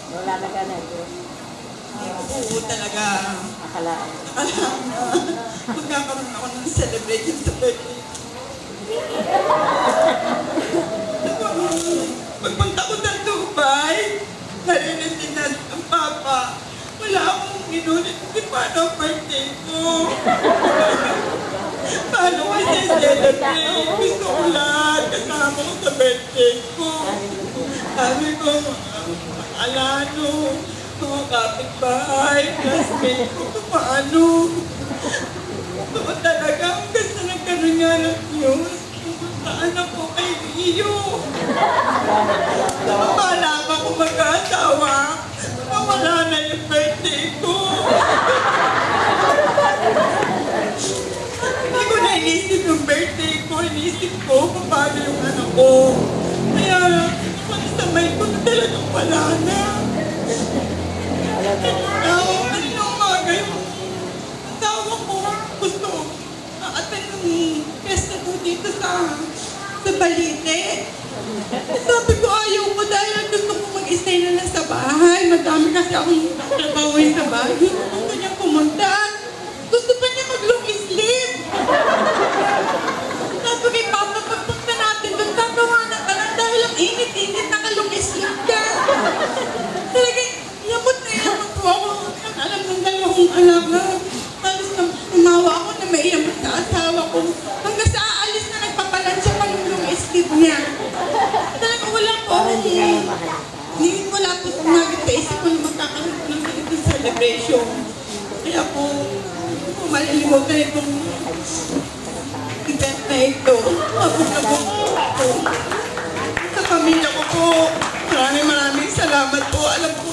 Wala na ka na. Oo talaga. Akalaan. Akalaan na. Magkakaroon ako ng celebration sa birthday. Pagpunta ko ng Dubai, narinig na ang papa. Wala akong inulit kasi paano ang birthday ko. Paano ko i-celebrate? Gusto ko lahat kasama ko sa birthday ko. Sabi ko, alano, mga kapitbahay, classmate ko, paano? Ito talaga, ang ganda nagkaroon nga ng news. Pumuntaan ako kay Rio. Malaman ko mag-asawa. Wala na yung birthday ko. Hindi ko na inisip yung birthday ko. Inisip ko kung paano yung anak ko. Kaya, sa may ko na talagang wala na. Ano umaga yung asawa ko gusto attend ng pesta ko dito sa Balite. Sabi ko ayaw ko dahil gusto ko mag-stay na lang sa bahay. Madami kasi akong trabahoin sa bahay. Gusto niya pumunta. Gusto pa niya mag-long sleep. Sabi kay Papa, pagpunta natin doon, kakawanan ka lang dahil ang init-init naka-long sleep ka. Talagang yamot po ako. Alam ng dalawang anak na. Tapos umawa ako na may iyamot na asawa ko. Hanggang sa aalis na nagpapalansya pa yung long sleep niya. Talagang wala po ako. Wala po sumagit sa isip ko na magkakaroon ko ng ganitong celebration. Kaya po, malilimutan itong event na ito. Mabog na po ako. Sa pamilya ko po, maraming salamat po. Alam ko,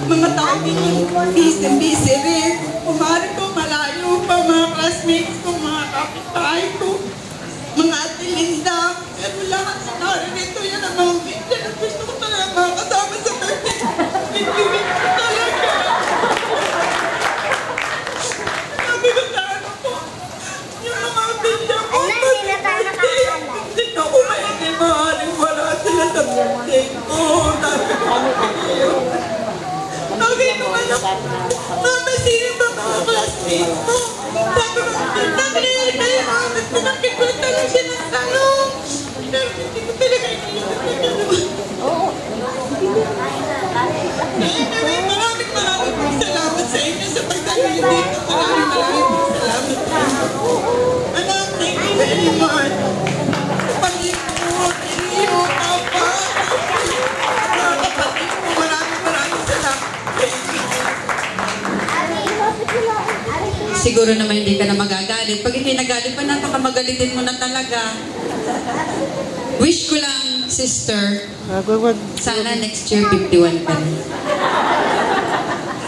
mga tao dito, busy rin. Kumari ko, malayo pa, mga classmates ko, mga kapitbahay ko, mga Ate Linda. Pero lahat na narinito, yan ang mga bigla na gusto ko talaga makakasama sa birthday. Bigla ko talaga. Sabi ko sa ano po, yung mga bigla ko, hindi na ko hindi maaaring wala sila sa birthday ko. Sabi ko anak, mama, sino ba mga classmates mo? Sabi ko, nangyayari kayo, mama, pinakikulitan lang siya ng tanong. Hindi ko talaga ikilisip na gano'n. Anyway, maraming salamat sa inyo sa pagdalo dito. Maraming salamat sa inyo. Anak, thank you very much. Pag-ikot, iyo, papa. Mga kapatid ko, maraming salamat. Siguro naman hindi ka na magagalit. Pag hindi nagalit pa, napakamagalitin mo na talaga. Wish ko lang, sister, sana next year 51 ka na.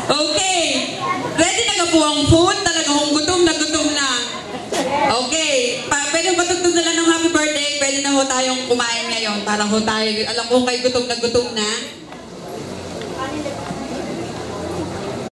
Okay! Ready na ka po ang food? Talagang gutom na. Okay. Pwede matugtog na lang ng happy birthday. Pwede na ho tayong kumain ngayon. Para ho tayo, alam ko kayo gutom na.